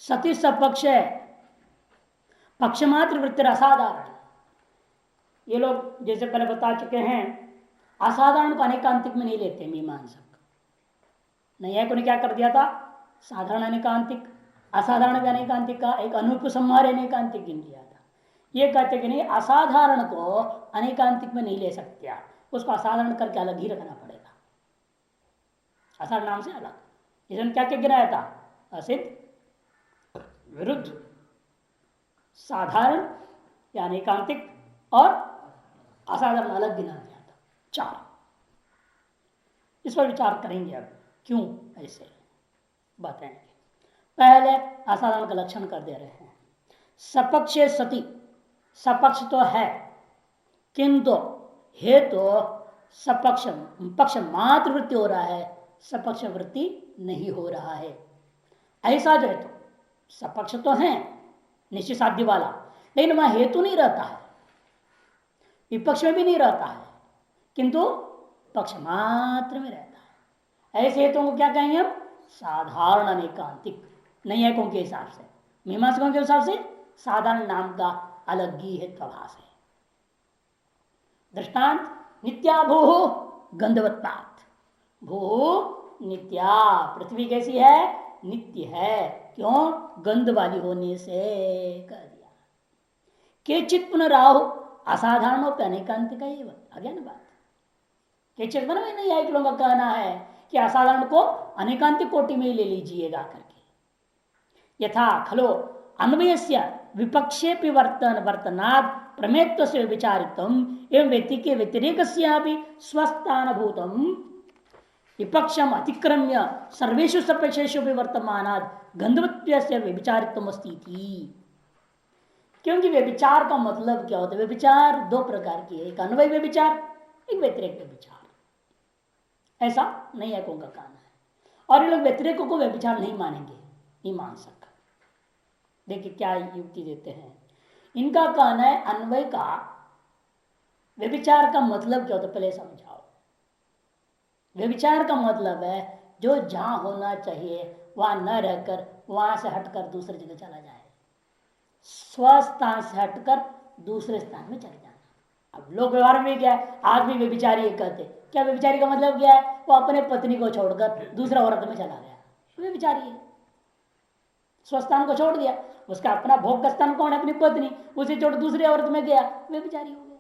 सती सपक्ष है, पक्षमात्र वृत्ति असाधारण। ये लोग जैसे पहले बता चुके हैं, असाधारण को अनेकांतिक में नहीं लेते मीमांसक। नैयायिकों ने क्या कर दिया था, साधारण अनेकांतिक, असाधारण भी अनेकांतिक का एक अनुपसंहार अनेकांतिक गिन दिया था। ये कहते कि नहीं, असाधारण को अनेकांतिक में नहीं ले सकते आप, उसको असाधारण करके अलग ही रखना पड़ेगा, असाधारण नाम से अलग। इसने क्या क्या गिनाया था, असिद्ध, विरुद्ध, साधारण या अनेकांतिक और असाधारण अलग गिना दिया था, चार। इस पर विचार करेंगे अब, क्यों ऐसे बताएंगे। पहले असाधारण का लक्षण कर दे रहे हैं। सपक्ष सती, सपक्ष तो है किंतु हेतु सपक्ष पक्ष मात्र वृत्ति हो रहा है, सपक्ष वृत्ति नहीं हो रहा है। ऐसा जो है तो सपक्ष तो है निश्चित साध्य वाला, लेकिन वह हेतु नहीं रहता है, विपक्ष में भी नहीं रहता है, किंतु पक्ष मात्र में रहता है। ऐसे हेतुओं को क्या कहेंगे हम, साधारण अनेकांतिक। नैयायिकों के हिसाब से, मीमांसकों के हिसाब से साधारण नाम का अलग ही हेत्वाभास है। दृष्टांत, नित्या भू गंधवत्पात, भू नित्या, पृथ्वी कैसी है, नित्य है, क्यों, गंध वाली होने से कह दिया। केचित पुनराहु असाधारणों पे अनेकांतिक का ये आ गया ना बात। केचित बना नहीं है, लोगों का कहना है कि असाधारण को अनेकांतिक कोटि में ले लीजिएगा करके। यथा खलो अन्वयस्य विपक्षे वर्तन वर्तनाद प्रमेत्व से विचारितम एवं व्यक्ति के व्यतिरेक स्वस्थानभूतम विपक्षम अतिक्रम्य सर्वेषु सपेक्षेषु वर्तमानाद गंधवत्व से विचारितम अस्ति। क्योंकि व्यभिचार का मतलब क्या होता है, व्यभिचार दो प्रकार की है, एक अन्वय व्यभिचार, एक व्यतिरेक व्यभिचार। ऐसा नैयायिकों का कहना है, और ये लोग व्यतिरेकों को व्यभिचार नहीं मानेंगे, मीमांसक। देखिए क्या युक्ति देते हैं, इनका कहना है अन्वय का व्यभिचार का मतलब क्या होता है, पहले समझाओ। व्यभिचार का मतलब है जो जहां होना चाहिए वहां न रहकर वहां से हटकर दूसरी जगह चला जाए, स्वस्थान से हटकर दूसरे स्थान में चले जाना। अब लोग व्यवहार में क्या है, आदमी व्यभिचारी कहते, क्या व्यभिचारी का मतलब क्या है, वो अपने पत्नी को छोड़कर दूसरा औरत में चला गया, व्यभिचारी है। स्वस्थान को छोड़ दिया, उसका अपना भोग का स्थान कौन है, अपनी पत्नी, उसे छोड़ दूसरी औरत में गया, व्यभिचारी हो गया।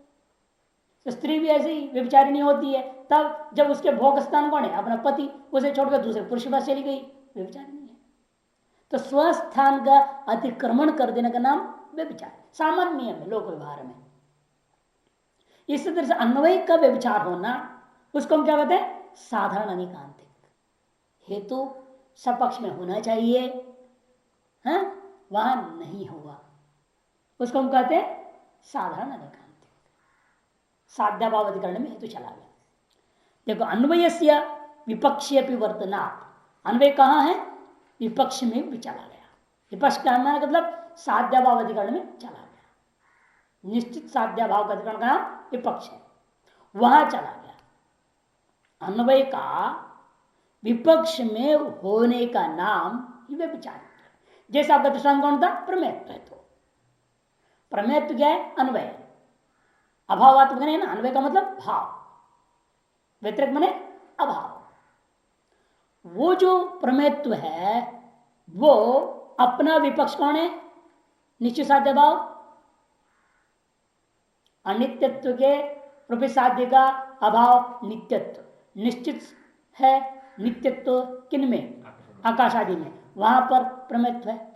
तो स्त्री भी ऐसे ही व्यभिचारी नहीं होती है तब जब उसके भोग स्थान कौन है, अपना पति, उसे छोड़कर दूसरे पुरुष के पास चली गई, व्यभिचारी नहीं है। तो स्वस्थान का अतिक्रमण कर देने का नाम व्यभिचार, सामान्य नियम है लोक व्यवहार में। इस तरह से अन्वय का व्यभिचार होना, उसको हम क्या कहते हैं, साधारण अनेकांतिक। हेतु सपक्ष में होना चाहिए, है वहां नहीं हुआ, उसको हम कहते हैं साधारण अनेकांतिक। साध्याभाव अधिकरण में हेतु चला गया। देखो, अन्वयस्य विपक्षी वर्तना, अन्वय कहाँ है, विपक्ष में भी चला गया। विपक्ष का मतलब साध्याभाव अधिकरण में चला गया। निश्चित साध्याभाव का अधिकरण का नाम विपक्ष है, वहां चला गया। अन्वय का विपक्ष में होने का नाम ही व्यभिचार। जैसे आपका दृष्टांत कौन था, प्रमेयत्व। तो प्रमेयत्व क्या है, अन्वय। अभावात्मक नहीं ना, अन्वय का मतलब भाव, व्यतिरेक माने अभाव। वो जो प्रमेयत्व है वो अपना विपक्ष कौन है, निश्चित साध्य भाव। अनित्यत्व के रूपी साध्य का अभाव नित्यत्व, निश्चित है नित्यत्व किन में, आकाश आदि में, वहां पर प्रमेयत्व है।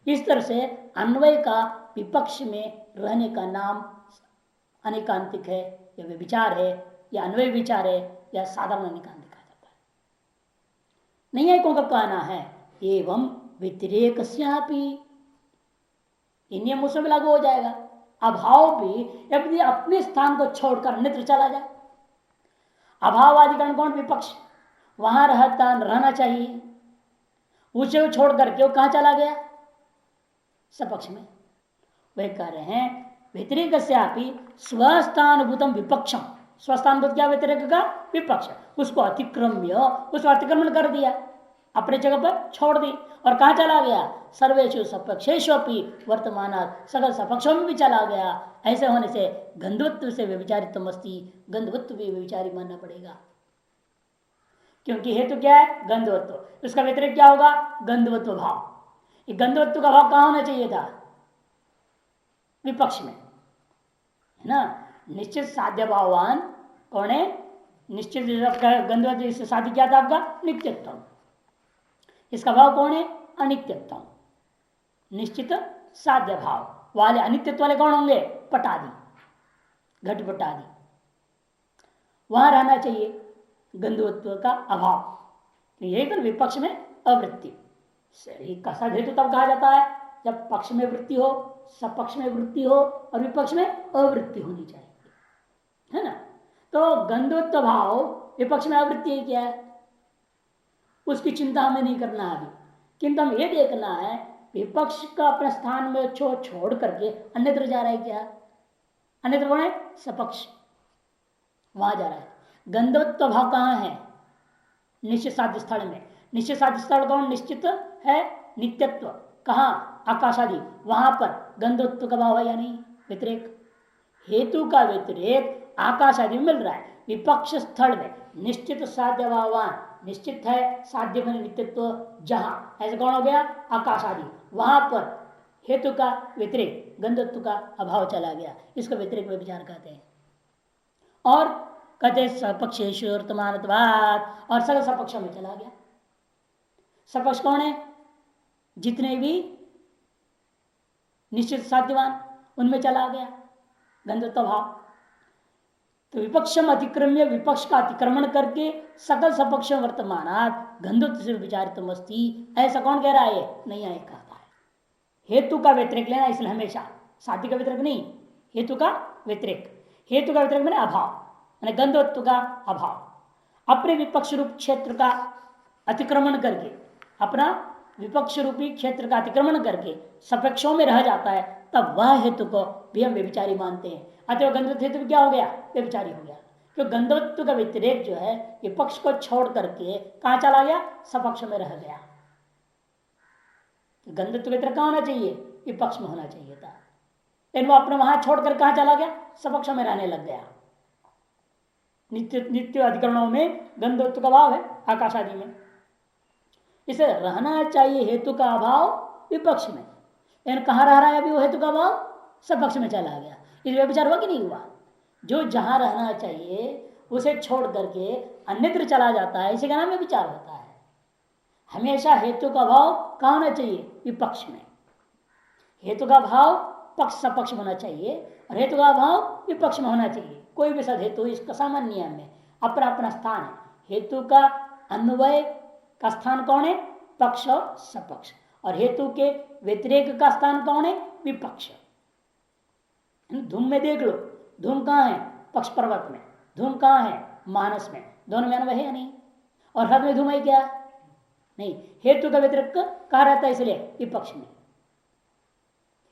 इस तरह से अन्वय का विपक्ष में रहने का नाम अनेकांतिक है, या विचार है, या अन्वय विचार है, या साधारण अनेकांतिक कहा जाता है। नैयायिकों का कहना है एवं व्यतिरेक नियम उसमें लागू हो जाएगा। अभाव भी यदि अपने स्थान को छोड़कर अन्यत्र चला जाए, अभावादिकरण कौन, विपक्ष, वहां रहना चाहिए, उसे छोड़ करके वो कहां चला गया, सपक्ष में। वह कह रहे हैं व्यतिरेक स्वस्थानुभूतम विपक्षम, स्वस्थानुभूत क्या, व्यतिरेक का विपक्ष, उसको अतिक्रम्य, उसको अतिक्रमण कर दिया। अपने जगह पर छोड़ दी और कहा चला गया, सर्वेशु सपक्षेशोपि वर्तमान सगल सपक्षों में भी चला गया। ऐसे होने से गंधवत्व से व्यभिचारित्व मस्ती, गंधवत्व भी व्यभिचारी मानना पड़ेगा। क्योंकि हेतु क्या है? गंधवत्व। उसका व्यतिरिक्त क्या होगा? गंधवत्व भाव। ये गंधवत्व का भाव कहां होना चाहिए था? विपक्ष में, है ना। निश्चित साध्य भाववान कौन है? निश्चित गंधवत्व से साध्य क्या था आपका? नित्यत्व। इसका भाव कौन है? अनित्यत्व। निश्चित साध्य भाव वाले अनित्यत्व वाले कौन होंगे? पटादि, घटपट आदि। वहां रहना चाहिए गंधवत्व का अभाव। यही तो विपक्ष में अवृत्ति। कसा हेतु तब कहा जाता है जब पक्ष में वृत्ति हो, सपक्ष में वृत्ति हो और विपक्ष में अवृत्ति होनी चाहिए, है ना। तो गंधवत्व भाव विपक्ष में अवृत्ति है क्या है, उसकी चिंता हमें नहीं करना है अभी। किंतु हम ये देखना है विपक्ष का अपने स्थान में छोड़ करके अन्यत्र जा रहा है क्या? अन्यत्र कौन है? सपक्ष, वहां जा रहा है। गंधवत्व भाव कहाँ है? निश्चित साध्य स्थल में। निश्चित साध्य स्थल कौन? निश्चित है नित्यत्व। कहाँ? आकाश आदि, वहां पर गंधवत्व का भाव है या नहीं? व्यतिरेक, हेतु का व्यतिरेक आकाश आदि में मिल रहा है। विपक्ष स्थल में निश्चित साध्य भाववान, निश्चित है साध्य में नित्यत्व जहां, ऐसे कौन हो गया? आकाश आदि, वहां पर हेतु का व्यतिरेक गंधत्व का अभाव चला गया। इसको व्यतिरेक में विचार कहते हैं। और कहते सपक्षेश वर्तमानत्वात्, और सगल सपक्षों में चला गया। सपक्ष कौन है? जितने भी निश्चित साध्यवान उनमें चला गया गंधत्व भाव। तो विपक्षम अतिक्रम्य, विपक्ष का अतिक्रमण करके सकल सपक्ष वर्तमानात् गंधत्व से विचारित मस्ती, ऐसा कौन कह रहा है? नहीं आए कहता है। हेतु का व्यतिरेक लेना, इसलिए हमेशा साध्य का व्यतिरेक नहीं, हेतु का व्यतिरेक। हेतु का व्यतिरेक मैंने अभाव, मैंने गंधत्व का अभाव। अपने विपक्ष रूप क्षेत्र का अतिक्रमण करके, अपना विपक्ष रूपी क्षेत्र का अतिक्रमण करके सपक्षों में रह जाता है, तब वह हेतु को भी हम व्यभिचारी मानते हैं। अतः गंधवत्व हेतु क्या हो गया? व्यभिचारी हो गया। क्योंकि गंधवत्व का व्यतिरेक जो है विपक्ष को छोड़ करके कहां चला गया? सपक्ष में रह गया। गंधत्व व्यतिरेक कहां होना चाहिए? विपक्ष में होना चाहिए था, लेकिन वो अपने वहां छोड़कर कहां चला गया? सपक्ष में रहने लग गया। नित्य नित्य अधिकरणों में गंधत्व का भाव है आकाश आदि में, इसे रहना चाहिए हेतु का अभाव विपक्ष में, लेकिन कहां रह रहा है अभी वो हेतु का अभाव? सपक्ष में चला गया। इस व्यभिचार हुआ कि नहीं हुआ? जो जहां रहना चाहिए उसे छोड़ करके अन्यत्र चला जाता है, इसी का नाम व्यभिचार होता है। हमेशा हेतु का भाव कहां होना चाहिए? विपक्ष में। हेतु का भाव पक्ष सपक्ष होना चाहिए और हेतु का भाव विपक्ष में होना चाहिए। कोई भी सद हेतु इसका सामान्य नियम में अपना अपना स्थान है। हेतु का अन्वय का स्थान कौन है? पक्ष और सपक्ष। और हेतु के व्यतिरेक का स्थान कौन है? विपक्ष। धूम में देख लो, धूम कहाँ है? पक्ष पर्वत में। धूम कहाँ है? मानस में। दोनों में अन्वय है या नहीं? और हद में धूम है क्या? नहीं। हेतु का व्यतिरेक कहा रहता है इसलिए विपक्ष में।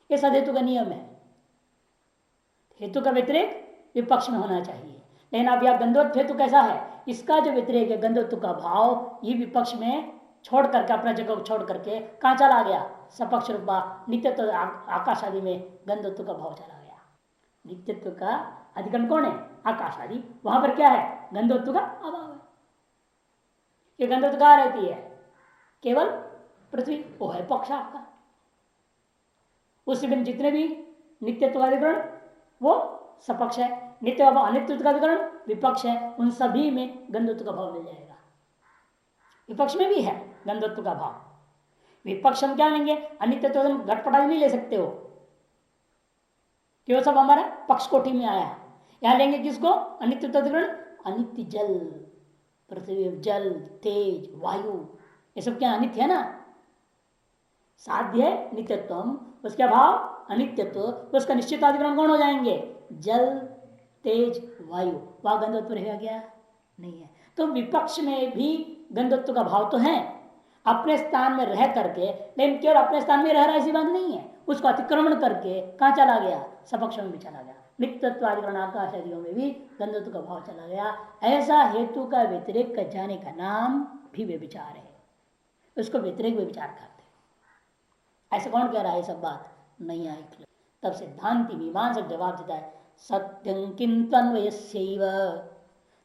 ये सदहेतु का नियम है। हेतु का व्यतिरेक विपक्ष में होना चाहिए। लेकिन अब यह गंधवत्व हेतु कैसा है? इसका जो व्यतिरेक है गंधवत्व का भाव, ये विपक्ष में छोड़ करके, अपना जगह को छोड़ करके कहां चला गया? सपक्ष रूपा नित्यत्व आकाश आदि में गंधवत्व का भाव चला गया। नित्यत्व का अधिकरण कौन है? आकाश आदि, वहां पर क्या है? गंधवत्व का अभाव है। ये गंधवत्व कहां रहती है? केवल पृथ्वी, वो है पक्ष आपका। उस बिन जितने भी नित्यत्व अधिकरण वो सपक्ष है, नित्य अनित्य का अधिकरण विपक्ष है। उन सभी में गंधत्व का भाव मिल जाएगा। विपक्ष में भी है गंधत्व का भाव। विपक्ष हम क्या लेंगे? अनित्य तो घटपटाई नहीं ले सकते हो, क्यों? सब हमारा पक्ष कोटि में आया। यहां लेंगे किसको? अनित्य अधिकरण। अनित्य जल, पृथ्वी, जल, तेज, वायु, ये सब क्या अनित्य है ना? साध्य है नित्यत्व, उसके अभाव अनित्यत्व, उसका निश्चित अधिकरण कौन हो जाएंगे? जल, तेज, वायु। वह गंधत्व रहेगा क्या? नहीं है। तो विपक्ष में भी गंधत्व का भाव तो है अपने स्थान में रह करके, लेकिन केवल अपने स्थान में रह रहा ऐसी बात नहीं है। उसको अतिक्रमण करके कहां चला गया? सपक्ष में भी चला गया। नित्यत्व अधिकरण आकाश आदियों में भी गंधत्व का भाव चला गया। ऐसा हेतु का व्यतिरेक कर जाने का नाम भी व्यभिचार है। उसको व्यतिरेक व्यभिचार कहते हैं। ऐसे कौन कह रहा है ये सब बात? नहीं आई। तब सिद्धांति मीमांसक जवाब देता है, सत्यं किंत्वन्वयस्यैव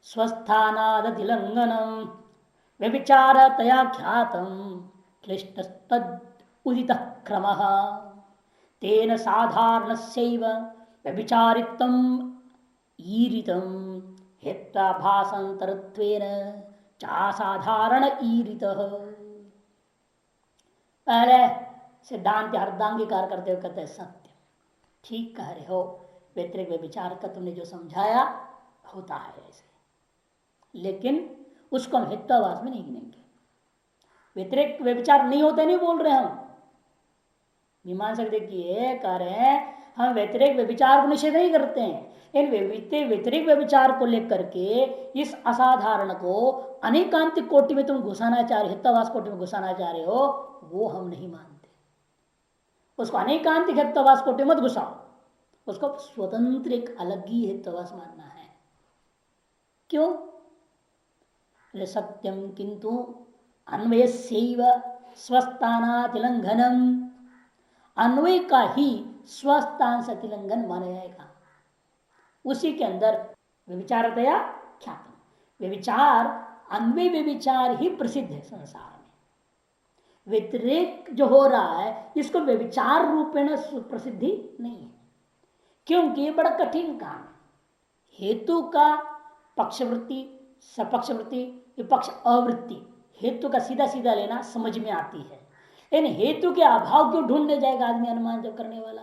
स्वस्थानादतिलंघनम व्यभिचारतया ख्यातम क्लिष्टस्तद उदितः क्रमः तेन साधारणस्यैव व्यभिचारित्वम् ईरितम हेत्वाभासांतरत्वेन चासाधारण ईरितः। पहले सिद्धांत अर्धांगीकार करते हुए कहते हैं, सत्य ठीक कह रहे हो, व्यतिरिक व्यभिचार का तुमने जो समझाया होता है ऐसे, लेकिन उसको हम हित्वाभास में नहीं गिनेंगे। व्यतिरिक व्यभिचार नहीं होते नहीं बोल रहे हम। मीमांसक देखिए कह रहे हैं हम व्यतिरिक व्यभिचार को निषेध नहीं करते हैं, इन व्यतिरिक व्यभिचार को लेकर के इस असाधारण को अनेकांतिक कोटि में तुम घुसाना चाह रहे, हित्वाभास कोटि में घुसाना चाह रहे हो, वो हम नहीं मानते। उसको अनेकांतिक हित्वाभास कोटि मत घुसाओ, उसको स्वतंत्र एक अलग ही हित्वाभास मानना है। क्यों? सत्यम किंतु अन्वयस्यैव स्वस्थानातिलंघनम, अन्वय का ही स्वस्थान से अतिलंघन माना जाएगा। उसी के अंदर व्यभिचारतया ख्यातम, व्यभिचार अन्वय व्यभिचार ही प्रसिद्ध है संसार में। व्यतिरेक जो हो रहा है इसको व्यभिचार रूपेण प्रसिद्धि नहीं है, क्योंकि ये बड़ा कठिन काम है। हेतु का पक्षवृत्ति, सपक्षवृत्ति, विपक्ष अवृत्ति, हेतु का सीधा सीधा लेना समझ में आती है, इन हेतु के अभाव क्यों ढूंढने जाएगा आदमी अनुमान जब करने वाला,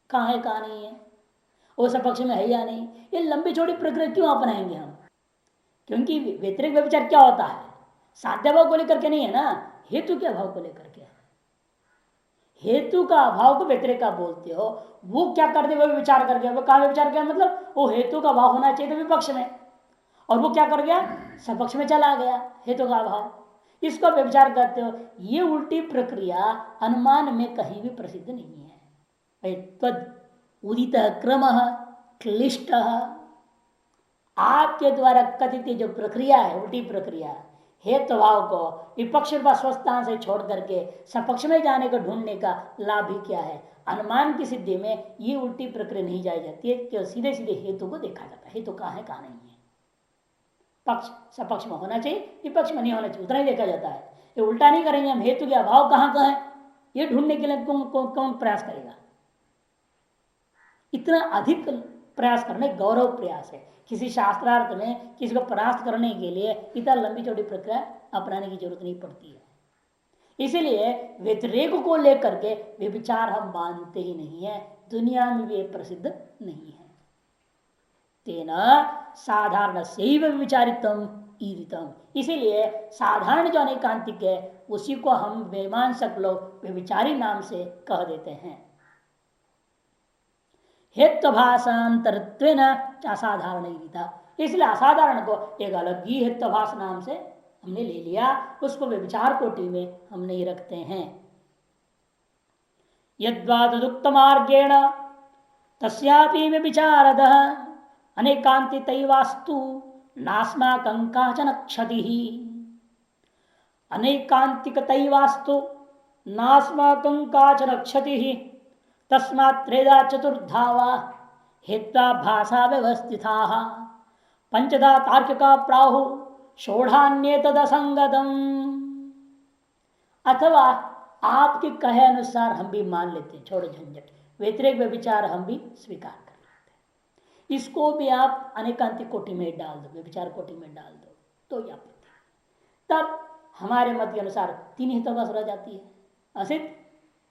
कहाँ है कहाँ नहीं है, वो सपक्ष में है या नहीं। ये लंबी चौड़ी प्रक्रिया क्यों अपनाएंगे हम? क्योंकि व्यतिरिक व्यभिचार क्या होता है? साध्य भाव को लेकर के नहीं है ना, हेतु के अभाव को लेकर के है। हेतु का अभाव को व्यतिरिक का बोलते हो, वो क्या करते हुए विचार कर गया, वो कहा विचार किया, मतलब वो हेतु का अभाव होना चाहिए था विपक्ष में, और वो क्या कर गया, सपक्ष में चला गया हेतु का अभाव, इसको व्यभिचार करते हो। ये उल्टी प्रक्रिया अनुमान में कहीं भी प्रसिद्ध नहीं है। तद उदित क्रम क्लिष्ट, आपके द्वारा कथित जो प्रक्रिया है उल्टी प्रक्रिया, हेतु भाव को विपक्ष व स्वस्थान से छोड़ करके सपक्ष में जाने को ढूंढने का लाभ ही क्या है? अनुमान की सिद्धि में ये उल्टी प्रक्रिया नहीं जाई जाती है कि सीधे सीधे हेतु को देखा जाता है, हेतु कहाँ है कहाँ नहीं है। पक्ष सपक्ष में होना चाहिए, विपक्ष में नहीं होना चाहिए, उतना ही देखा जाता है। ये उल्टा नहीं करेंगे हम, हेतु के अभाव कहाँ कहाँ है ये ढूंढने के लिए कौन प्रयास करेगा? इतना अधिक प्रयास करने गौरव प्रयास है। किसी शास्त्रार्थ में किसी को परास्त करने के लिए इतना लंबी चौड़ी प्रक्रिया अपनाने की जरूरत नहीं पड़ती है। इसीलिए व्यतिरेक को लेकर के व्यभिचार हम मानते ही नहीं है, दुनिया में भी प्रसिद्ध नहीं है। तेना साधारण सैव विचारितम ईरितम, इसीलिए साधारण जो अनेकांतिक है उसी को हम मीमांसक लोग व्यभिचारी नाम से कह देते हैं। हेत्वभाषांतरत्वेन असाधारण ईरिता, इसलिए असाधारण को एक अलग ही हेत्वभाष नाम से हमने ले लिया, उसको व्यभिचार कोटि में हम नहीं रखते हैं। यद्वा तदुक्त मार्गेण तस्यापि व्यभिचारदः अनेकांतितैवास्तु नास्माकं काचन क्षतिः, अनेकांतिकतैवास्तु नास्माकं काचन क्षतिः तस्मात् त्रेधा चतुर्धा वा हेत्वाभासा व्यवस्थिताः पंचधा तार्किका प्राहु षोढ़ान्येतदसंगतम्। अथवा आपके कहे अनुसार हम भी मान लेते हैं, छोड़ो झंझट, व्यतिरेक व्यभिचार हम भी स्वीकार कर लेते हैं, इसको भी आप अनेकांतिक कोटि में डाल दो, व्यभिचार कोटि में डाल दो तो या तब हमारे मत के अनुसार तीन हितों रह जाती है, असित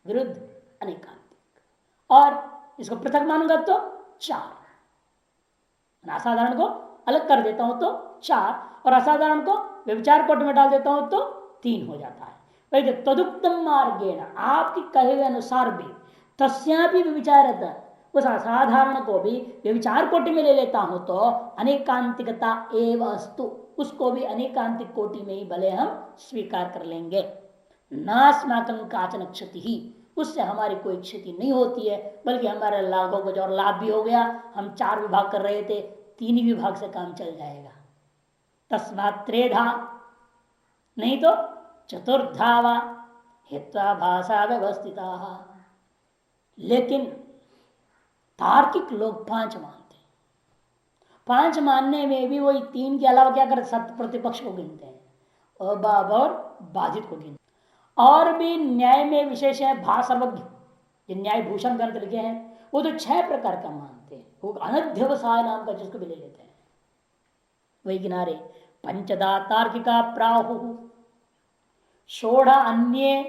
विरुद्ध अनेकांतिक, और इसको पृथक मानूंगा तो चार, असाधारण को अलग कर देता हूं तो चार, और असाधारण को व्यभिचार कोटि में डाल देता हूं तो तीन हो जाता है। वैसे तदुक्तम मार्गेण, आपकी कहे हुए अनुसार भी, तस्यापि व्यभिचारता, उस असाधारण को भी व्यभिचार कोटि में ले लेता हूं तो अनेकांतिकता एव अस्तु, उसको भी अनेकांतिक कोटि में ही भले हम स्वीकार कर लेंगे। नास्माकं काचन क्षति ही, उससे हमारी कोई क्षति नहीं होती है, बल्कि हमारे लाभों को जो और लाभ भी हो गया, हम चार विभाग कर रहे थे, तीन ही विभाग से काम चल जाएगा। तस्मात् त्रेधा, नहीं तो चतुर्धावा हित्वा भाषा व्यवस्थिता। लेकिन तार्किक लोग पांच मानते हैं। पांच मानने में भी वही तीन के अलावा क्या करते, सत्य प्रतिपक्ष को गिनते हैं, अबाब और बाधित को गिनते हैं। और भी न्याय में विशेष है भाषर्वज्ञ, जो न्याय भूषण ग्रंथ लिखे हैं वो तो 6 प्रकार का मानते हैं। वो अनध्यवसाय नाम का जिसको भी ले लेते हैं। वही किनारे पंचदा तार्किका प्राहु षोढ़ अन्य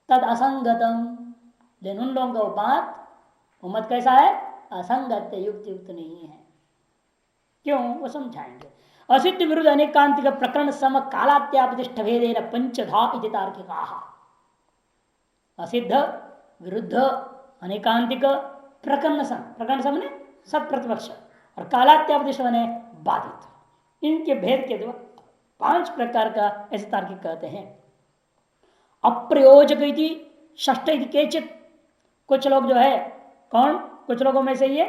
तद असंगतम। लेकिन उन लोगों का बात मत कैसा है, असंगत युक्त युक्त नहीं है। क्यों, वो समझाएंगे। असिद्ध विरुद्ध अनेकांतिक प्रकरण सम कालात्यापतिष्ठ भेदेन पंचधा इति तार्किका। असिद्ध विरुद्ध अनेकांतिक प्रकरण सम ने सत प्रतिपक्ष और कालात्यापतिष्ठ ने बाधित, इनके भेद के द्वारा 5 प्रकार का ऐसे तार्किक कहते हैं। अप्रयोजक षष्ठ केचित, कुछ लोग जो है कौन, कुछ लोगों में से ये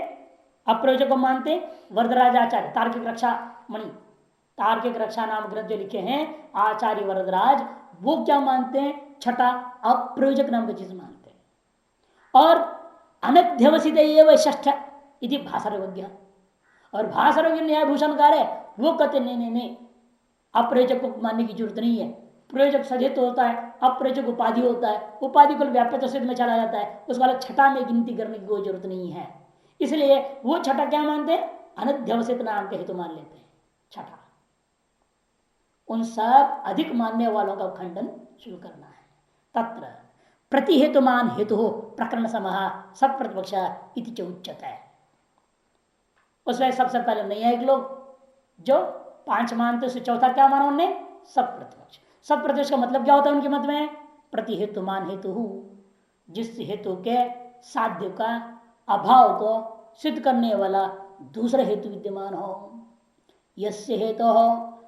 अप्रयोजक को मानते। वरदराज आचार्य तार्किक रक्षा मणि, तार्किक रक्षा नाम ग्रंथ जो लिखे हैं आचार्य वरदराज, वो क्या मानते हैं, छठा अप्रयोजक नाम की चीज मानते हैं। और अनध्यवसित एवं षष्ठ इति भाषारवज्ञ, और भाषारवज्ञ न्यायभूषणकार है वो कहते नहीं, अप्रयोजक को मानने की जरूरत नहीं है। प्रयोजक सदित होता है, अप्रयोजक उपाधि होता है, उपाधि को व्याप्त सिद्ध में चला जाता है, उस वाला छठा में गिनती करने की कोई जरूरत नहीं है। इसलिए वो छठा क्या मानते हैं, अनध्यवसित नाम के हेतु मान लेते हैं छठा। उन सब अधिक मानने वालों का खंडन शुरू करना है। तत्र प्रति हेतुमान हेतु हो प्रकरण समह सब प्रतिपक्ष इति च उच्यते है। उसमें सबसे पहले नैयायिक लोग जो 5 मानते, उससे चौथा क्या माना उन्होंने, सब प्रतिपक्ष। सब प्रतिपक्ष का मतलब क्या होता है उनके मत में, प्रति हेतुमान हेतु, जिस हेतु के साध्य का अभाव को सिद्ध करने वाला दूसरा हेतु विद्यमान हो। यस्य हेतु हो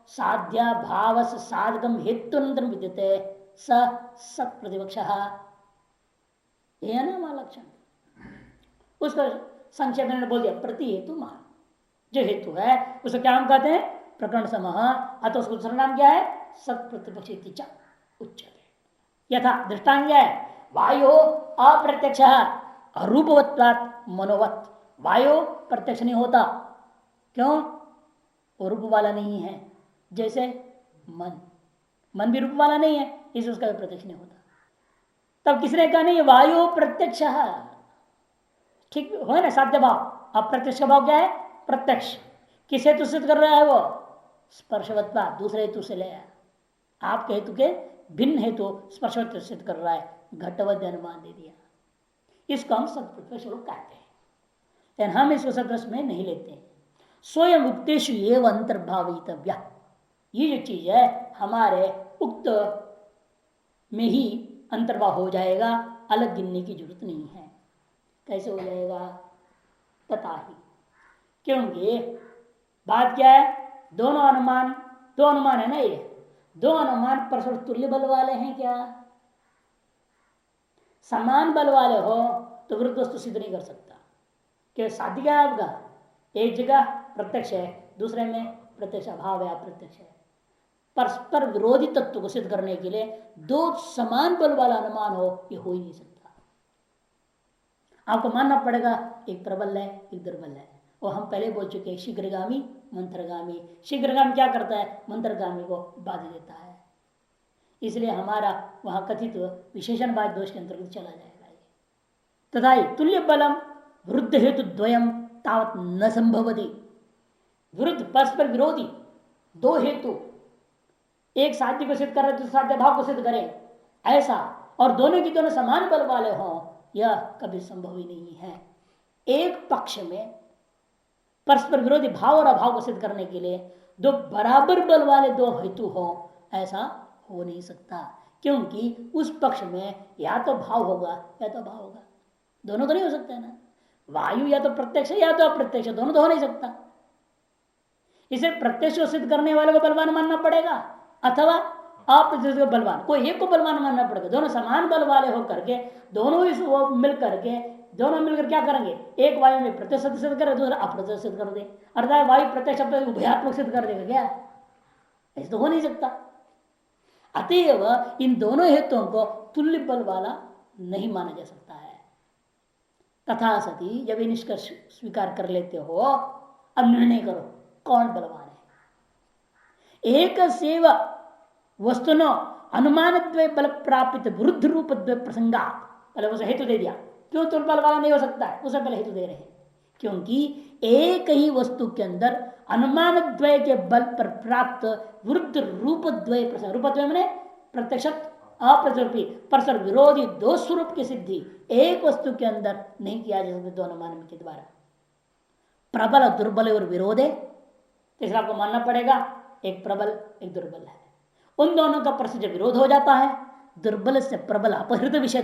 साध्या भाव साधकम हेतुनंतर विद्यते स सत प्रतिपक्ष, यह ना हमारा लक्षण। उसका संक्षेप में बोल दिया, प्रति हेतु मान जो हेतु है उसे क्या हम कहते हैं, प्रकरण समूह, अतः उसका दूसरा नाम क्या है, सत प्रतिपक्ष उच्चते। यथा दृष्टांत क्या है, वायु अप्रत्यक्ष अरूपवत्वात् मनोवत। वायु प्रत्यक्ष नहीं होता, क्यों, वो रूप वाला नहीं है। जैसे मन भी रूप वाला नहीं है, इसलिए उसका भी प्रत्यक्ष नहीं होता। तब किसने कहा नहीं वायु प्रत्यक्ष है, ठीक हो ना, साध्य भाव। अप्रत्यक्ष भाव क्या है, प्रत्यक्ष। किस हेतु सिद्ध कर रहा है वो, स्पर्शवत्ता, दूसरे हेतु से ले, आपके हेतु के भिन्न हेतु स्पर्शवत्व सिद्ध कर रहा है, घटवद अनुमान दे दिया। इसको हम सत्प्रत्यक्ष लोग कहते हैं, लेकिन हम इसको सदृश में नहीं लेते हैं। स्वयं उक्तेषु एवं अंतर्भावितव्य, ये जो चीज है हमारे उक्त में ही अंतर्भाव हो जाएगा, अलग गिनने की जरूरत नहीं है। कैसे हो जाएगा, तथा ही, क्योंकि बात क्या है, दो अनुमान है ना, ये दो अनुमान परस्पर तुल्य बल वाले हैं क्या, समान बल वाले हो तो विरुद्ध वस्तु सिद्ध नहीं कर सकता। क्यों, साध्य क्या है आपका, एक जगह प्रत्यक्ष है, दूसरे में प्रत्यक्ष अभाव है, अप्रत्यक्ष है। परस्पर विरोधी तत्व को सिद्ध करने के लिए दो समान बल वाला अनुमान हो, ये हो ही नहीं सकता। आपको मानना पड़ेगा एक प्रबल है एक दुर्बल है, और हम पहले बोल चुके हैं शीघ्रगामी मंत्रगामी। शीघ्रगामी क्या करता है, मंत्रगामी को बाध देता है, इसलिए हमारा वहां कथित विशेषण बाद दोष के अंतर्गत चला जाएगा। तथा तुल्य बलम वृद्ध हेतु द्वयम तावत न संभवती। विरुद्ध परस्पर विरोधी दो हेतु, एक साध्य को सिद्ध कर रहे दूसरे साध्य भाव को सिद्ध करे ऐसा, और दोनों की दोनों समान बल वाले हों, यह कभी संभव ही नहीं है। एक पक्ष में परस्पर विरोधी भाव और अभाव को सिद्ध करने के लिए दो बराबर बल वाले दो हेतु हो, ऐसा हो नहीं सकता। क्योंकि उस पक्ष में या तो भाव होगा या तो अभाव होगा, दोनों तो नहीं हो सकता है ना। वायु या तो प्रत्यक्ष या तो अप्रत्यक्ष, दोनों तो हो नहीं सकता। इसे प्रत्यक्ष को सिद्ध करने वाले को बलवान मानना पड़ेगा, अथवा अप्रत्यक्ष को बलवान, कोई एक को बलवान मानना पड़ेगा। दोनों समान बल वाले हो करके दोनों इस वो मिल करके दोनों मिलकर क्या करेंगे, एक वायु में प्रत्यक्ष सिद्ध करे, दूसरा अप्रत्यक्ष सिद्ध कर दे, अर्थात वायु प्रत्यक्ष उभयात्मक सिद्ध कर देगा क्या, ऐसा तो हो नहीं सकता। अतएव इन दोनों हेतुओं को तुल्य बल वाला नहीं माना जा सकता है। तथा सती जब ये निष्कर्ष स्वीकार कर लेते हो, अब निर्णय करो कौन बलवान है। एक सेव वस्तुनो अनुमान द्वय बल प्राप्त विरुद्ध रूप द्वय प्रसंगा, पहले उसे हेतु दे दिया क्यों तुल बल वाला नहीं हो सकता है, उसे पहले हेतु दे रहे हैं। क्योंकि एक ही वस्तु के अंदर अनुमान द्वय के बल पर प्राप्त विरुद्ध रूप द्वय प्रसंग, रूप द्वय मैंने प्रत्यक्ष अप्रतिरूपी परस्पर विरोधी दो स्वरूप की सिद्धि एक वस्तु के अंदर नहीं किया जा सकता, दो अनुमान के द्वारा। प्रबल दुर्बल और विरोध है, तो इसलिए आपको मानना पड़ेगा एक प्रबल एक दुर्बल है। उन दोनों का परस्पर जब विरोध हो जाता है, दुर्बल से प्रबल अपहृत विषय,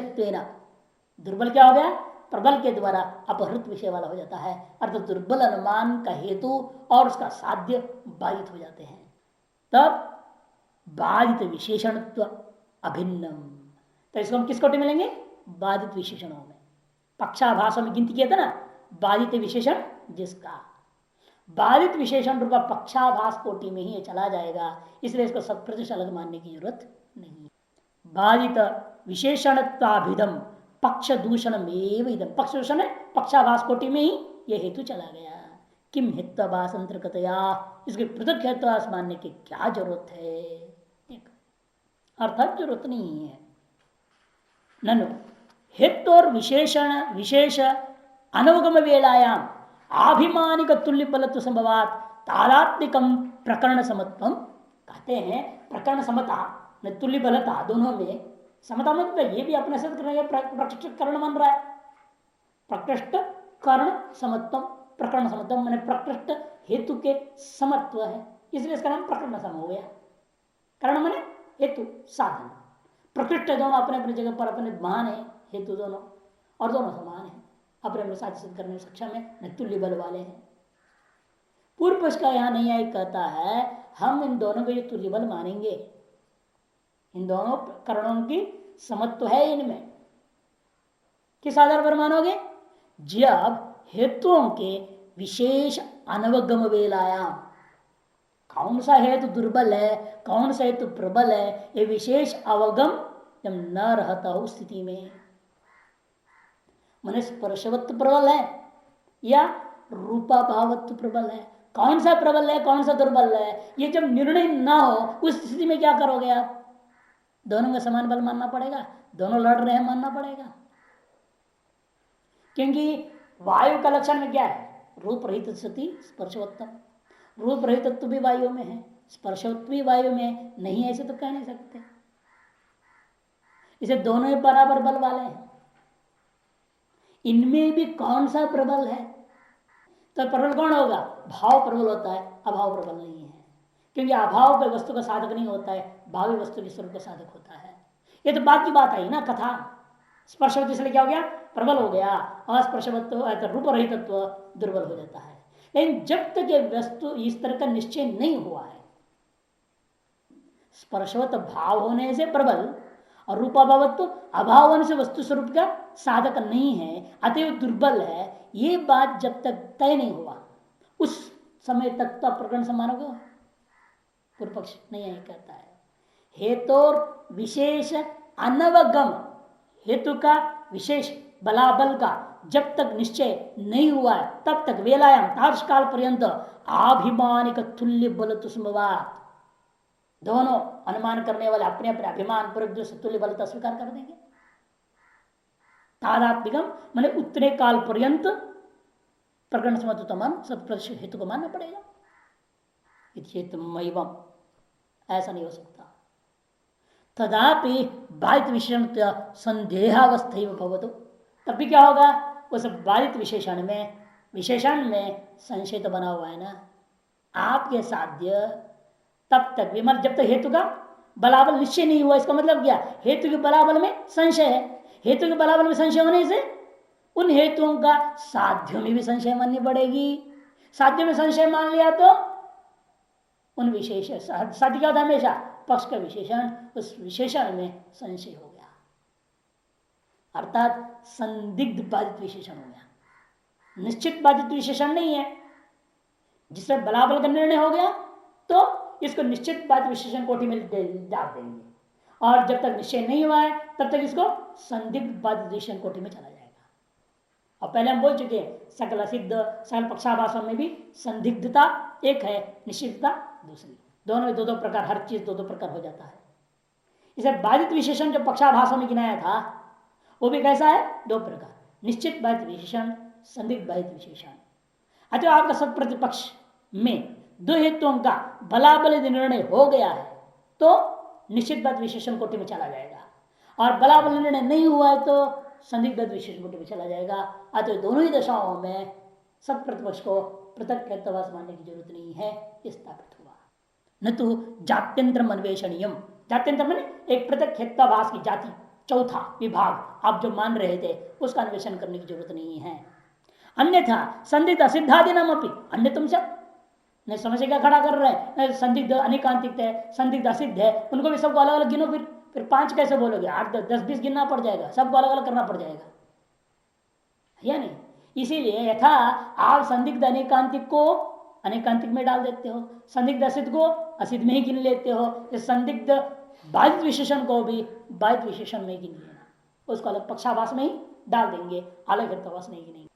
दुर्बल क्या हो गया, प्रबल के द्वारा अपहृत विषय वाला हो जाता है, अर्थात दुर्बल अनुमान का हेतु और उसका साध्य बाधित हो जाते हैं। तब बाधित विशेषणत्व अभिन्नम, तो इसको हम किस कोटि में लेंगे, बाधित विशेषणों में। पक्षाभासों में गिनती किया था ना, बाधित विशेषण जिसका, बाधित विशेषण रूपा पक्षाभास कोटि में ही ये चला जाएगा, इसलिए इसको सब प्रतिशत अलग मानने की जरूरत नहीं। बाधित विशेषणत्वाभिधम पक्ष दूषण में, पक्ष दूषण है पक्षाभास कोटि में ही यह हेतु चला गया। किम हेत्वाभास अंतर्गतया, इसके पृथक हेत्वाभास मानने की क्या जरूरत है, अर्थात जरूरत नहीं है। ननु हेतु और विशेषण विशेष अनवगम वेलायाम आभिमानिक तुल्य बलत्व संभवात तादात्मिकम प्रकरण समत्व, कहते हैं प्रकरण समता तुल्य बलता दोनों में समता, मतलब ये भी अपने सिद्ध कर रहे हैं, प्रकृष्ट करण मान रहा है, प्रकृष्ट कर्ण समत्व, प्रकरण समत्व मैंने प्रकृष्ट हेतु के समत्व है, इसलिए इसका नाम प्रकरण सम हो गया। कर्ण मैंने हेतु साधन, प्रकृष्ट दोनों अपने अपने जगह पर अपने महान है, हेतु दोनों और दोनों समान है, अपने अपने साथ सिद्ध करने में सक्षम है, न तुल्य बल वाले हैं। पूर्व पक्ष का यहां नहीं आया, कहता है हम इन दोनों को ये तुल्य बल मानेंगे, इन दोनों करणों की समत्व है इनमें। किस आधार पर मानोगे, जब हेतुओं के विशेष अनवगम वेलायाम, कौन सा हेतु दुर्बल है कौन सा हेतु प्रबल है, ये विशेष अवगम जब न रहता हो स्थिति में, मन स्पर्शवत्व प्रबल है या रूपाभावत्व प्रबल है, कौन सा प्रबल है कौन सा दुर्बल है, ये जब निर्णय ना हो उस स्थिति में क्या करोगे आप, दोनों का समान बल मानना पड़ेगा, दोनों लड़ रहे हैं मानना पड़ेगा। क्योंकि वायु का लक्षण में क्या है, रूप रहित सती स्पर्शवत्तम, रूप रहितत्व भी वायु में है, स्पर्शवत्व भी वायु में नहीं, ऐसे तो कह नहीं सकते, इसे दोनों ही बराबर बल वाले हैं। इनमें भी कौन सा प्रबल है, तो प्रबल कौन होगा, भाव प्रबल होता है, अभाव प्रबल नहीं है, क्योंकि अभाव पे वस्तु का साधक नहीं होता है, भावी वस्तु के स्वरूप का साधक होता है। ये तो बात की बात आई ना कथा, स्पर्शवत्व इसलिए क्या हो गया, प्रबल हो गया, अस्पर्शवत्व रूप रहितत्व दुर्बल हो जाता है। लेकिन जब तक ये वस्तु इस तरह का निश्चय नहीं हुआ है, स्पर्शवत भाव होने से प्रबल और रूपाभावत्व अभाव होने से वस्तु स्वरूप का साधक नहीं है, अतएव दुर्बल है, ये बात जब तक तय नहीं हुआ उस समय तक तो प्रकरण समान होगा। पूर्व पक्ष नहीं है, कहता है हेतु विशेष अनवगम, हेतु का विशेष बलाबल का जब तक निश्चय नहीं हुआ है तब तक वेलायाम तार्शकाल पर्यंत आभिमानिक तुल्य बलत्व संभवात, दोनों अनुमान करने वाले अपने अपने अभिमान पूर्वक से तुल्य बलता स्वीकार कर देंगे। तादात्मिकम मैंने उतने काल पर्यंत प्रकरण समत्व मान सब हेतु को मानना पड़ेगा, ऐसा नहीं हो सकता। तदापि बाधित विशेषण संदेहावस्था भवतु, तब भी क्या होगा, उस बाधित विशेषण में संशय तो बना हुआ है ना, आपके साध्य तब तक भी, मतलब जब तक हेतु का बलाबल निश्चय नहीं हुआ, इसका मतलब क्या, हेतु के बलाबल में संशय है, हेतु के बलाबल में संशय होने से उन हेतुओं का साध्यों में भी संशय माननी पड़ेगी, साध्य में संशय मान लिया तो उन विशेष साध्य क्या होता है हमेशा, पक्ष का विशेषण, उस विशेषण में संशय हो गया, अर्थात संदिग्ध बाधित विशेषण हो गया, निश्चित बाधित विशेषण नहीं है। जिससे बलाबल का निर्णय हो गया तो इसको निश्चित बाधित विशेषण कोटि में डाल देंगे, और जब तक निश्चय नहीं हुआ है तब तक इसको संदिग्ध बाधित विशेषण कोटि में चला जाएगा। और पहले हम बोल चुके हैं सकल सिद्ध सकल पक्षाभासों में भी संदिग्धता एक है, निश्चितता दूसरी, दोनों में दो दो प्रकार, हर चीज दो दो प्रकार हो जाता है। इसे बाधित विशेषण जो पक्षाभासों में गिनाया था वो भी कैसा है, दो प्रकार, निश्चित बाधित विशेषण, संदिग्ध बाधित विशेषण। अतः आपका सब प्रतिपक्ष में दो हेतुओं का बलाबल निर्णय हो गया है तो निश्चित बाधित विशेषण कोटि में चला जाएगा, और बलाबल निर्णय नहीं हुआ है तो संदिग्ध बाधित विशेषण कोटि में चला जाएगा। अतः दोनों ही दशाओं में सब प्रतिपक्ष को पृथक हेत्वाभास मानने की जरूरत नहीं है, स्थापित हुआ। न तो जात्यंतर अन्वेषणीयम, जात्यंतर माने एक पृथक हेत्वाभास की जाति, चौथा विभाग आप जो मान रहे थे उसका अन्वेषण करने की जरूरत नहीं है। अन्यथा संदिग्ध असिद्धादि नाम अपनी, अन्य तुम सब नहीं समझे क्या खड़ा कर रहे हैं, संदिग्ध अनेकांतिक है, संदिग्ध असिद्ध है, उनको भी सबको अलग अलग गिनो, फिर पांच कैसे बोलोगे, 8 10 20 गिनना पड़ जाएगा, सबको अलग अलग करना पड़ जाएगा, या नहीं। इसीलिए यथा आप संदिग्ध अनेकांतिक को अनेकांतिक में डाल देते हो, संदिग्ध असिद्ध को असिद्ध में ही गिन लेते हो, इस संदिग्ध बाधित विशेषण को भी बाधित विशेषण में गिन लेना, उसको अलग पक्षाभास में ही डाल देंगे, अलग हेत्वाभास नहीं गिनेंगे।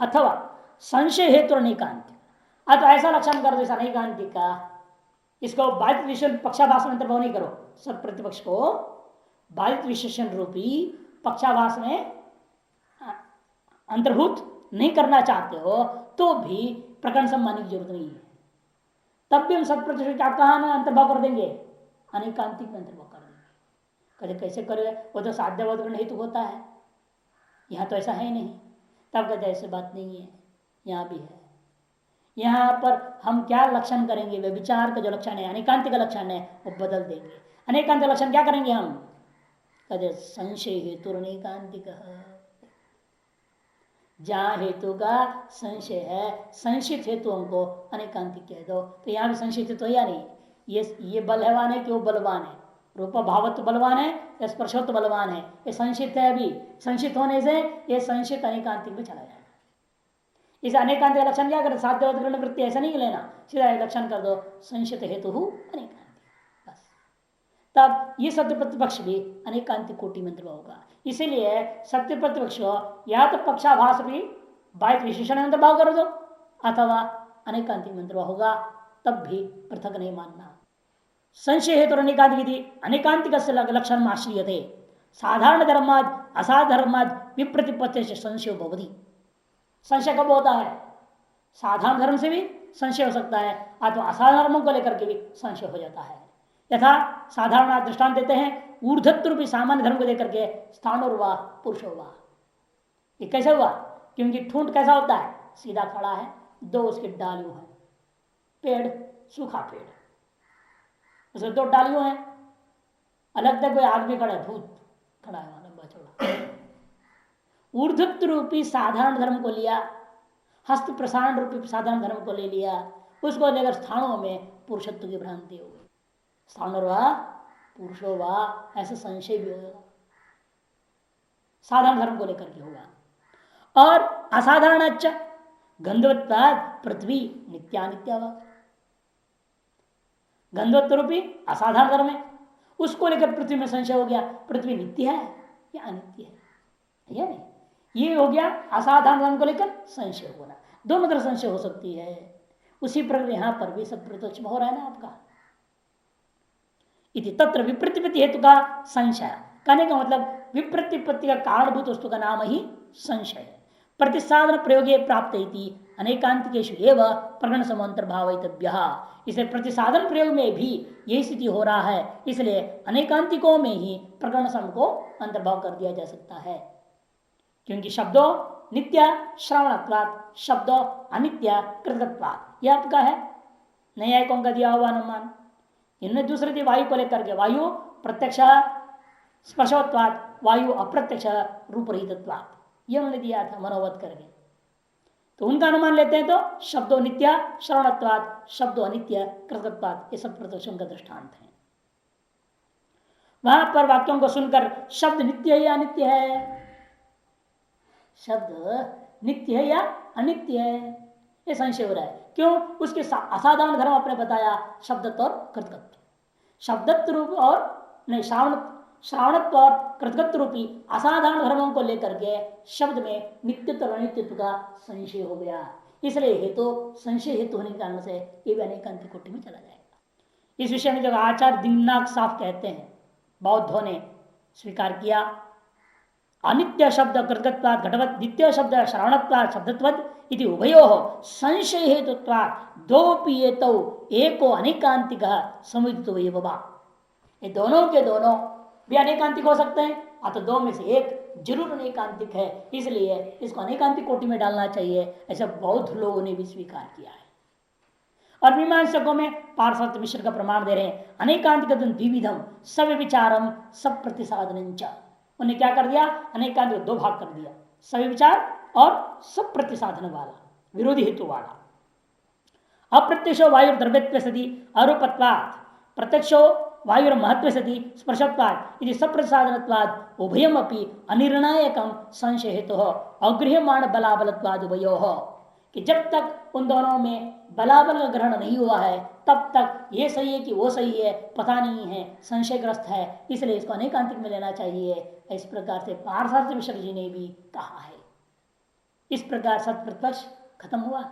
अथवा संशय हेतु अनेकांतिक, अथवा ऐसा लक्षण कर दो अनेकांतिक का, इसको बाधित विशेषण पक्षाभास में अंतर्भाव नहीं करो, सब प्रतिपक्ष को बाधित विशेषण रूपी पक्षाभास में अंतर्भूत नहीं करना चाहते हो तो भी प्रकरण सम्मानने की जरूरत नहीं है, तब भी हम सब प्रतिपक्ष क्या कहा अंतर्भाव कर देंगे, अनेकांतिक में अंतर्भाव कर देंगे। कहते कैसे करे, वो तो साध्यवाद हेतु होता है, यहाँ तो ऐसा है नहीं, तब कहते ऐसी बात नहीं है, यहाँ भी है। यहाँ पर हम क्या लक्षण करेंगे, वे विचार का जो लक्षण है अनेकांतिक का लक्षण है वो बदल देंगे। अनेकांतिक लक्षण क्या करेंगे हम, कहते संशय हेतु अनेकांतिक, जहाँ हेतु का संशय है, संशित हेतुओं को अनेकांतिक कह दो, तो यहाँ भी संशित हेतु या नहीं, ये बलवान है कि वो बलवान है, रूप भावत्व बलवान है या स्पर्शत्व बलवान है, ये संशित है, अभी संशित होने से ये संशित अनेकांतिक में चला जाएगा। इसे अनेकांतिक लक्षण क्या कर, साध्य वृत्ति ऐसा नहीं लेना, सीधा लक्षण कर दो संशित हेतु अनेकांतिक, बस तब ये सत्य प्रतिपक्ष भी अनेकांतिक कोटि में अंतर्भाव होगा। इसीलिए सत्य प्रतिपक्ष या तो पक्षाभास भी बाधित विशेषण में अंतर्भाव कर दो अथवा अनेकांतिक में अंतर्भाव होगा, तब भी पृथक नहीं मानना। संशय हेतु अनेकांतिक अनेकांतिक लक्षण आश्रियते, साधारण धर्माद असाधर्माद विप्रतिपत्ति से संशय भवति। संशय कब होता है, साधारण धर्म से भी संशय हो सकता है अथवा असाधारण धर्मों को लेकर के भी संशय हो जाता है। यथा साधारण दृष्टांत देते हैं, ऊर्धत्व रूपी सामान्य धर्म को लेकर के स्थानो हुआ पुरुषो हुआ, ये कैसे हुआ, क्योंकि ठूंठ कैसा होता है, सीधा खड़ा है, दो उसके डालियों हैं, पेड़ सूखा पेड़, उसके दो डालियों हैं, अलग तक कोई आदमी खड़ा है, भूत खड़ा है लंबा चौड़ा। ऊर्धत्व रूपी साधारण धर्म को लिया, हस्त प्रसारण रूपी साधारण धर्म को ले लिया, उसको लेकर स्थानों में पुरुषत्व की भ्रांति हो गई, स्थान पुरुषो वा ऐसा संशय भी होगा, साधारण धर्म को लेकर के होगा। और असाधारण गंधवत्वाद पृथ्वी नित्यानित्या, गंधवत्व रूपी असाधारण धर्म है, उसको लेकर पृथ्वी में संशय हो गया, पृथ्वी नित्य है या अनित्य है, या नहीं, ये हो गया असाधारण धर्म को लेकर संशय होना, दोनों तरह संशय हो सकती है। उसी प्रकार यहां पर भी सब प्रत्यक्ष हो रहा है ना आपका, इति तत्र विप्रतिपत्ति हेतु का संशय, कहने का मतलब विप्रतिपत्ति का कारणभूत वस्तु का नाम ही संशय है। प्रतिसाधन प्रयोगे प्राप्त अनेकांतिकेषु एवं प्रकरण समंतर्भावितव्य, इसे प्रतिसाधन प्रयोग में भी यही स्थिति हो रहा है, इसलिए अनेकांतिकों में ही प्रकरण सम को अंतर्भाव कर दिया जा सकता है। क्योंकि शब्दों नित्य श्रवणत्वात्, शब्दों अनित्य कृतत्वात्, यह आपका है न्यायिकों का दिया हुआ अनुमान। इनमें दूसरे थी वायु को लेकर के, वायु प्रत्यक्ष स्पर्शोत्वाद, वायु अप्रत्यक्ष रूपरहितत्वाद, ये उन्होंने दिया था मनोवत करके, तो उनका अनुमान लेते हैं तो शब्दों नित्य श्रवणत्वाद, शब्दों अनित्य कृतत्वाद, ये सब प्रत्यक्षों का दृष्टांत है। वहां पर वाक्यों को सुनकर शब्द नित्य है या अनित्य है, शब्द नित्य है या अनित्य है, ये संशय हो रहा है। क्यों, उसके असाधारण धर्म आपने बताया, शब्दत्व और कृतत्व, शब्दत्व रूप और नहीं, श्रावणत्व और कृतगत्व रूपी असाधारण धर्मों को लेकर के शब्द में नित्यत्व और अनित्यत्व का संशय हो गया। इसलिए हेतु संशय हेतु होने के कारण से ये भी अनेकांतिक कोटि में चला जाएगा। इस विषय में जो आचार्य दिग्नाग साफ कहते हैं, बौद्धों ने स्वीकार किया, अनित्य शब्द कृतगत्वात् घटवत्, नित्य शब्द श्रवणत्वात् शब्दत्वत् इति उभयो संशय हेतुत्वात् दोपि एतौ एको अनेकांतिक समुदितो एव वा। ये दोनों के दोनों भी अनेकांतिक हो सकते हैं, अतः दो में से एक जरूर अनेकांतिक है, इसलिए इसको अनेकांतिक कोटि में डालना चाहिए, ऐसा बौद्ध लोगों ने भी स्वीकार किया है। और मीमांसकों में पार्श्व मिश्र का प्रमाण दे रहे हैं, अनेकांतिक द्विविधम सब विचारम सब प्रतिसाधन। उन्हें क्या कर दिया, अनेकांतिक दो भाग कर दिया, सभी विचार और सब प्रतिसाधन वाला, विरोधी हेतु वाला। अप्रत्यक्षो वायु द्रव्यत्व सति अरूपत्वात्, प्रत्यक्षो वायु महत्व सति स्पर्शत्वात् इति सब प्रतिसाधनत्वात् उभयम अपि अनिर्णायकम संशय हेतु अगृह्यमाण बलाबलत्वाद उभयो, कि जब तक उन दोनों में बलाबल का ग्रहण नहीं हुआ है तब तक ये सही है कि वो सही है पता नहीं है, संशयग्रस्त है, इसलिए इसको अनेकांतिक में लेना चाहिए। इस प्रकार से पार्श्व मिश्र जी ने भी कहा है। इस प्रकार सत प्रतिपक्ष खत्म हुआ।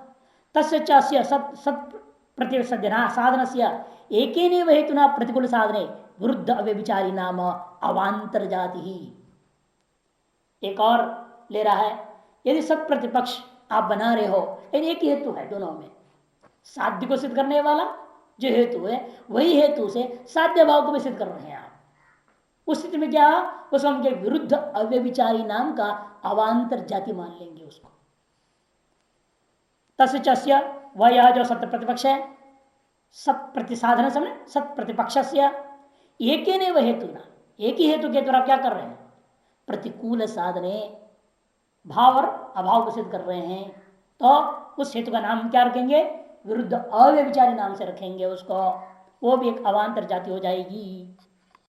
तस्य सत प्रतिसदना साधन से एक हेतुना प्रतिकूल साधने विरुद्ध अव्यभिचारी नाम अवांतर जाति ही। एक और ले रहा है, यदि सत प्रतिपक्ष आप बना रहे हो, यदि एक हेतु है दोनों में, साध्य को सिद्ध करने वाला जो हेतु है वही हेतु से साध्य भाव को भी सिद्ध कर रहे हैं आप, उस स्थिति में क्या, उस हम के विरुद्ध अव्यभिचारी नाम का अवांतर जाति मान लेंगे उसको। तस्य वह यह जो सत्य प्रतिपक्ष है, सत प्रतिसाधन समय सत प्रतिपक्ष एक हेतु ना, एक ही हेतु के द्वारा क्या कर रहे हैं, प्रतिकूल साधने भाव और अभाव को सिद्ध कर रहे हैं, तो उस हेतु का नाम क्या रखेंगे, विरुद्ध अव्यभिचारी नाम से रखेंगे उसको, वो भी एक अवांतर जाति हो जाएगी।